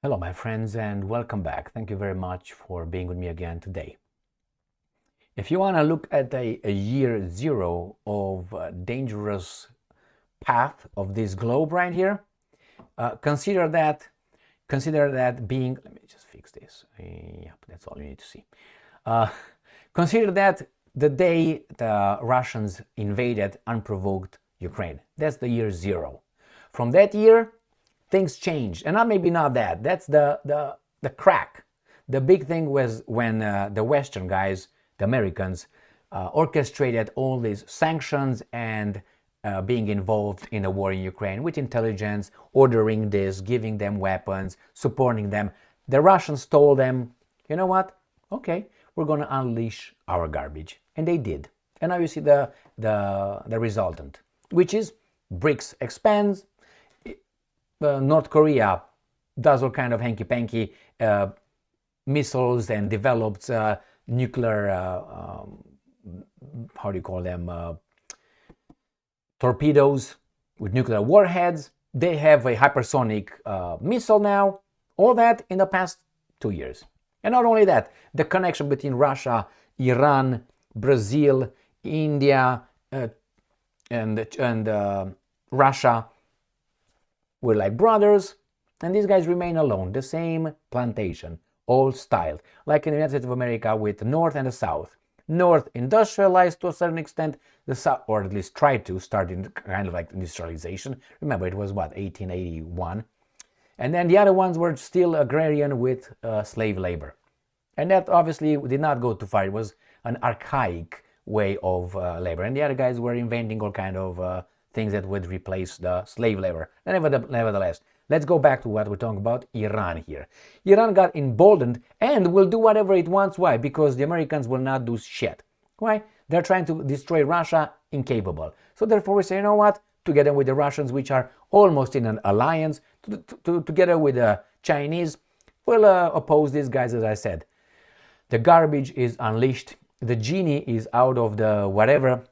Hello, my friends, and welcome back. Thank you very much for being with me again today. If you want to look at a year zero of dangerous path of this globe right here, consider that being. Let me just fix this. Yep, that's all you need to see. Uh, Consider that the day the Russians invaded unprovoked Ukraine. That's the year zero. From that year, things changed, and maybe not that. That's the crack. The big thing was when the Western guys, the Americans, orchestrated all these sanctions and being involved in a war in Ukraine with intelligence, ordering this, giving them weapons, supporting them. The Russians told them, you know what? Okay, we're going to unleash our garbage, and they did. And now you see the resultant, which is BRICS expands. North Korea does all kind of hanky-panky missiles and develops nuclear, how do you call them, torpedoes with nuclear warheads. They have a hypersonic missile now. All that in the past 2 years. And not only that, the connection between Russia, Iran, Brazil, India, and Russia were like brothers, and these guys remain alone, the same plantation, all styled, like in the United States of America with the North and the South. North industrialized to a certain extent, the South, or at least tried to start in kind of like industrialization. Remember, it was what, 1881? And then the other ones were still agrarian with slave labor. And that obviously did not go too far. It was an archaic way of labor. And the other guys were inventing all kind of things that would replace the slave labor. Nevertheless, let's go back to what we're talking about, Iran here. Iran got emboldened and will do whatever it wants. Why? Because the Americans will not do shit. Why? They're trying to destroy Russia, incapable. So therefore we say, you know what? Together with the Russians, which are almost in an alliance, together with the Chinese, we'll oppose these guys, as I said. The garbage is unleashed. The genie is out of the whatever,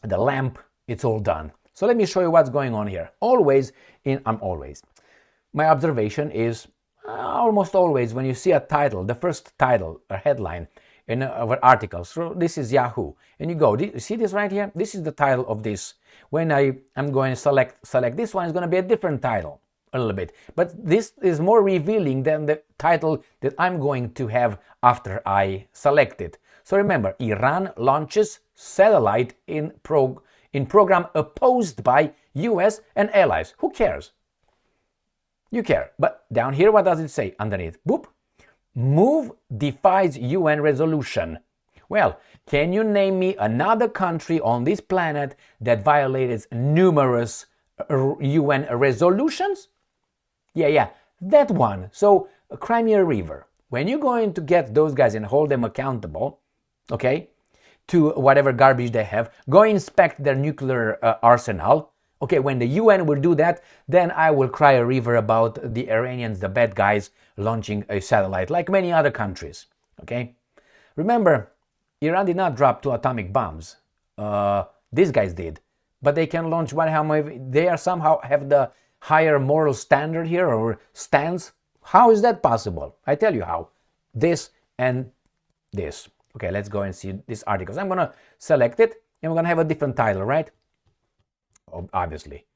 the lamp. It's all done. So let me show you what's going on here. My observation is almost always when you see a title, the first title, a headline in our articles. So this is Yahoo, and you go, you see this right here? This is the title of this. When I'm going to select this one, it's going to be a different title a little bit. But this is more revealing than the title that I'm going to have after I select it. So remember, Iran launches satellite in program opposed by US and allies. Who cares? You care. But down here, what does it say underneath? Boop. Move defies UN resolution. Well, can you name me another country on this planet that violated numerous UN resolutions? Yeah, that one. So, Crimea River. When you're going to get those guys and hold them accountable, okay, to whatever garbage they have, go inspect their nuclear arsenal. Okay, when the UN will do that, then I will cry a river about the Iranians, the bad guys, launching a satellite, like many other countries. Okay? Remember, Iran did not drop 2 atomic bombs. These guys did. But they can launch they are somehow have the higher moral standard here, or stance. How is that possible? I tell you how. This and this. Okay, let's go and see these articles. I'm going to select it, and we're going to have a different title, right? Obviously.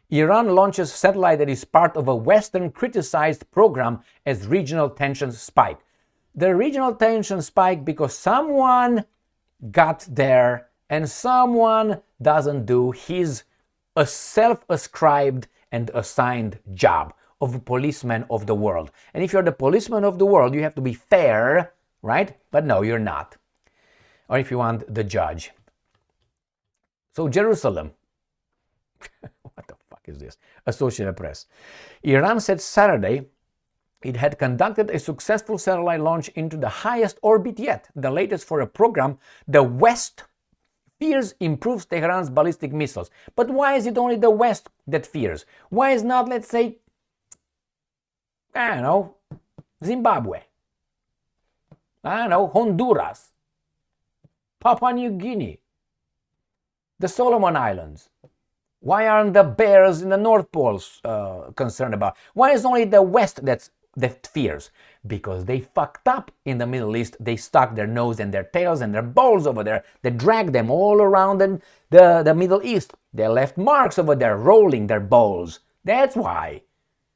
Iran launches satellite that is part of a Western criticized program as regional tensions spike. The regional tensions spike because someone got there and someone doesn't do his self-ascribed and assigned job of a policeman of the world. And if you're the policeman of the world, you have to be fair, right? But no, you're not. Or if you want, the judge. So Jerusalem. What the fuck is this? Associated Press. Iran said Saturday it had conducted a successful satellite launch into the highest orbit yet, the latest for a program the West fears improves Tehran's ballistic missiles. But why is it only the West that fears? Why is not, let's say, I don't know, Zimbabwe? I don't know, Honduras, Papua New Guinea, the Solomon Islands? Why aren't the bears in the North Pole concerned about? Why is only the West that's that fears? Because they fucked up in the Middle East. They stuck their nose and their tails and their balls over there. They dragged them all around the Middle East. They left marks over there, rolling their balls. That's why.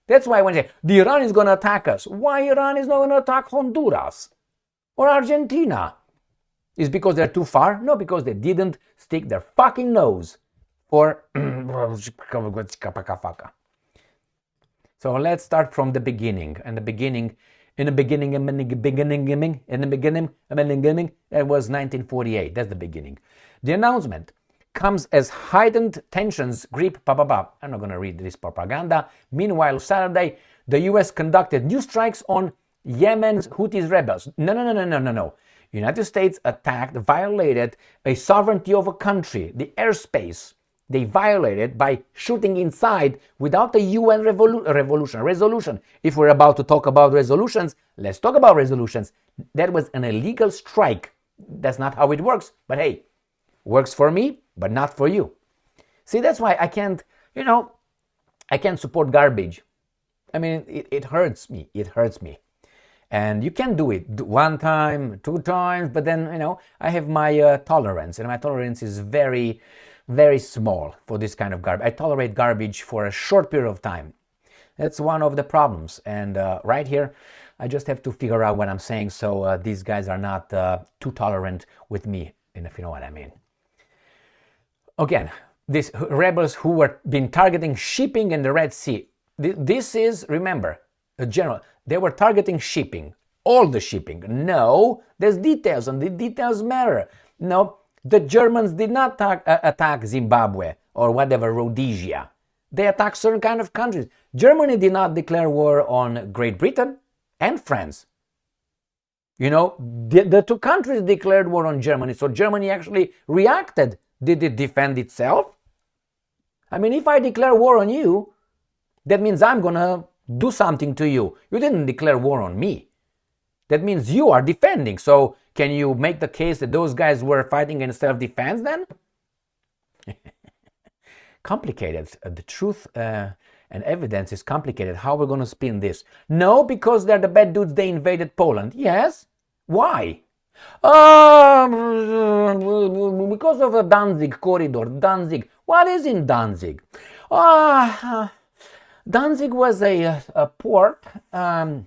That's why when they say, the Iran is going to attack us. Why Iran is not going to attack Honduras or Argentina? Is because they're too far? No, because they didn't stick their fucking nose for... So let's start from the beginning. And the beginning, it was 1948. That's the beginning. The announcement comes as heightened tensions grip. I'm not going to read this propaganda. Meanwhile, Saturday, the U.S. conducted new strikes on Yemen's Houthis rebels. No. United States attacked, violated a sovereignty of a country, the airspace. They violated by shooting inside without a UN resolution. If we're about to talk about resolutions, let's talk about resolutions. That was an illegal strike. That's not how it works. But hey, works for me, but not for you. See, that's why I can't support garbage. I mean, it hurts me. It hurts me. And you can do it one time, two times, but then, I have my tolerance. And my tolerance is very, very small for this kind of garbage. I tolerate garbage for a short period of time. That's one of the problems. And right here, I just have to figure out what I'm saying so these guys are not too tolerant with me, and if you know what I mean. Again, these rebels who were been targeting shipping in the Red Sea. This is, remember, a general. They were targeting shipping, all the shipping. No, there's details, and the details matter. No, the Germans did not attack Zimbabwe or whatever, Rhodesia. They attacked certain kind of countries. Germany did not declare war on Great Britain and France. The two countries declared war on Germany, so Germany actually reacted. Did it defend itself? I mean, if I declare war on you, that means I'm going to do something to you. You didn't declare war on me. That means you are defending. So can you make the case that those guys were fighting in self-defense then? Complicated. The truth and evidence is complicated. How are we going to spin this? No, because they're the bad dudes. They invaded Poland. Yes. Why? Because of the Danzig corridor. Danzig. What is in Danzig? Danzig was a port, and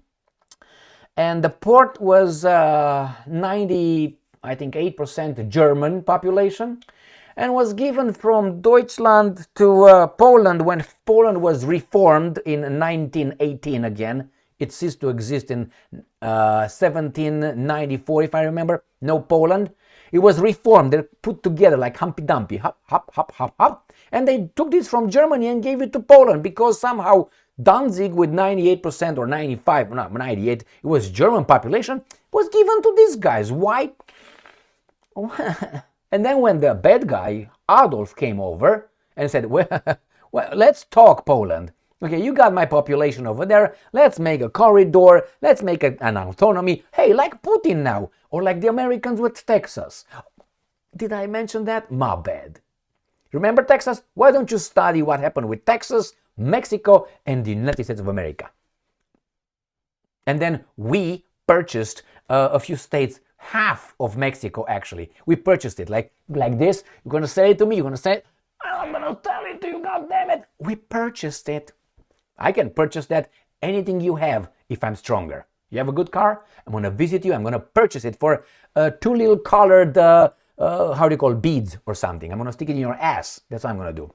the port was 8% German population, and was given from Deutschland to Poland when Poland was reformed in 1918 again. It ceased to exist in 1794, if I remember. No Poland. It was reformed. They're put together like Humpty Dumpty. Hop, hop, hop, hop, hop. And they took this from Germany and gave it to Poland because somehow Danzig with 98% or 95, not 98, it was German population, was given to these guys. Why? And then when the bad guy, Adolf, came over and said, well, let's talk, Poland. Okay, you got my population over there. Let's make a corridor. Let's make an autonomy. Hey, like Putin now. Or like the Americans with Texas. Did I mention that? My bad. Remember Texas? Why don't you study what happened with Texas, Mexico, and the United States of America? And then we purchased a few states, half of Mexico actually. We purchased it like this. You're going to say it to me. You're going to say it. I'm going to tell it to you, God damn it. We purchased it. I can purchase that, anything you have, if I'm stronger. You have a good car? I'm going to visit you. I'm going to purchase it for 2 little colored, beads or something. I'm going to stick it in your ass. That's what I'm going to do.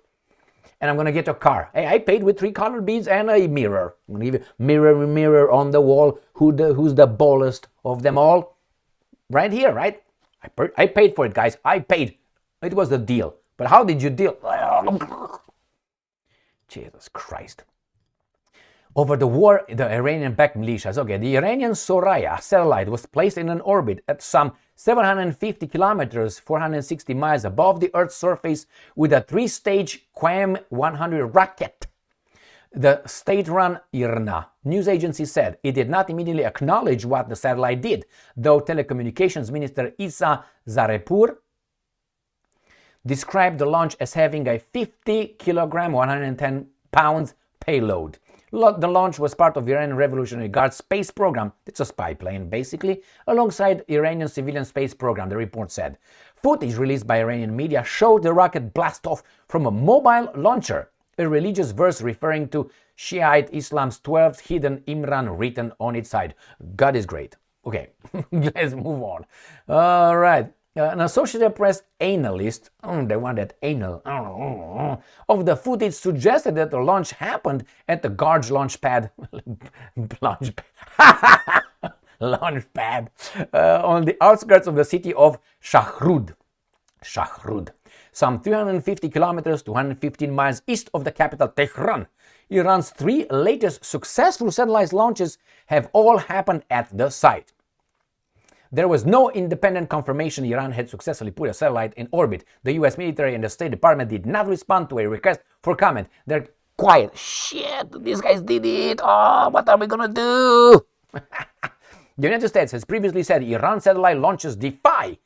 And I'm going to get your car. Hey, I paid with 3 colored beads and a mirror. I'm going to give you mirror on the wall. Who's the ballest of them all? Right here, right? I paid for it, guys. I paid. It was a deal. But how did you deal? Jesus Christ. Over the war, the Iranian-backed militias. Okay, the Iranian Soraya satellite was placed in an orbit at some 750 kilometers, 460 miles above the Earth's surface with a 3-stage QAM-100 rocket. The state-run IRNA news agency said it did not immediately acknowledge what the satellite did, though Telecommunications Minister Issa Zarepur described the launch as having a 50 kilogram, 110 pounds payload. The launch was part of Iranian Revolutionary Guard space program. It's a spy plane, basically, alongside Iranian civilian space program, the report said. Footage released by Iranian media showed the rocket blast off from a mobile launcher, a religious verse referring to Shiite Islam's 12th hidden Imran written on its side. God is great. Okay, let's move on. All right. An Associated Press analyst, the one that anal, of the footage suggested that the launch happened at the Guard's launch pad, launch pad, on the outskirts of the city of Shahrud, some 350 kilometers to 115 miles east of the capital Tehran. Iran's 3 latest successful satellite launches have all happened at the site. There was no independent confirmation Iran had successfully put a satellite in orbit. The US military and the State Department did not respond to a request for comment. They're quiet. Shit, these guys did it. Oh, what are we gonna do? The United States has previously said Iran satellite launches defy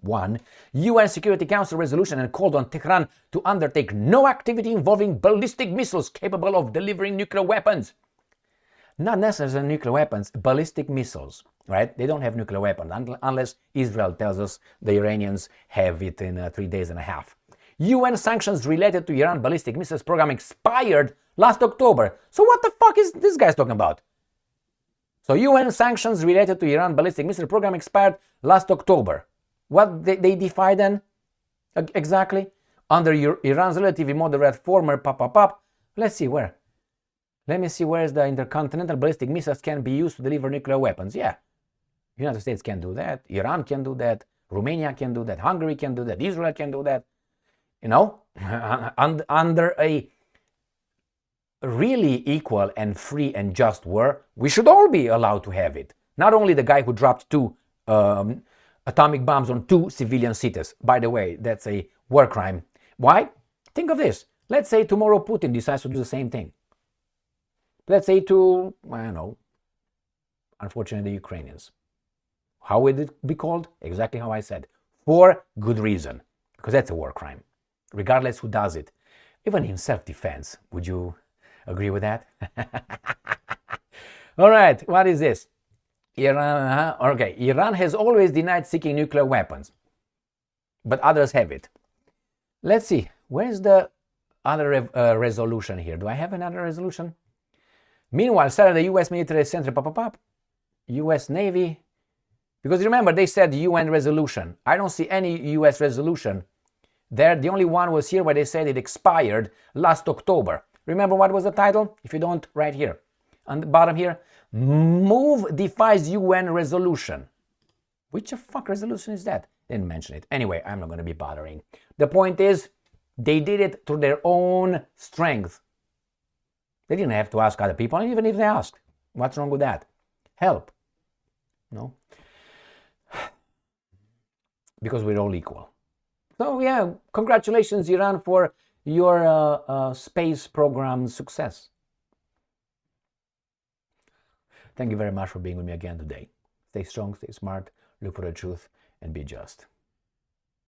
one UN Security Council resolution and called on Tehran to undertake no activity involving ballistic missiles capable of delivering nuclear weapons. Not necessarily nuclear weapons, ballistic missiles, right? They don't have nuclear weapons unless Israel tells us the Iranians have it in 3 days and a half. UN sanctions related to Iran ballistic missiles program expired last October. So what the fuck is this guy talking about? So UN sanctions related to Iran ballistic missile program expired last October. What they defy then? Exactly? Under Iran's relatively moderate former let's see where. Let me see where the intercontinental ballistic missiles can be used to deliver nuclear weapons. Yeah, United States can do that. Iran can do that. Romania can do that. Hungary can do that. Israel can do that. You know, under a really equal and free and just war, we should all be allowed to have it. Not only the guy who dropped 2 atomic bombs on 2 civilian cities. By the way, that's a war crime. Why? Think of this. Let's say tomorrow Putin decides to do the same thing. Let's say to, I don't know, unfortunately, the Ukrainians. How would it be called? Exactly how I said. For good reason. Because that's a war crime. Regardless who does it. Even in self-defense. Would you agree with that? All right, what is this? Iran, okay, Iran has always denied seeking nuclear weapons. But others have it. Let's see. Where's the other resolution here? Do I have another resolution? Meanwhile, Saturday, U.S. military center, U.S. Navy, because remember, they said UN resolution. I don't see any U.S. resolution there. The only one was here where they said it expired last October. Remember what was the title? If you don't, right here. On the bottom here, Move defies UN resolution. Which the fuck resolution is that? Didn't mention it. Anyway, I'm not going to be bothering. The point is, they did it through their own strength. They didn't have to ask other people, and even if they asked, what's wrong with that? Help. No? Because we're all equal. So yeah, congratulations Iran for your space program success. Thank you very much for being with me again today. Stay strong, stay smart, look for the truth, and be just.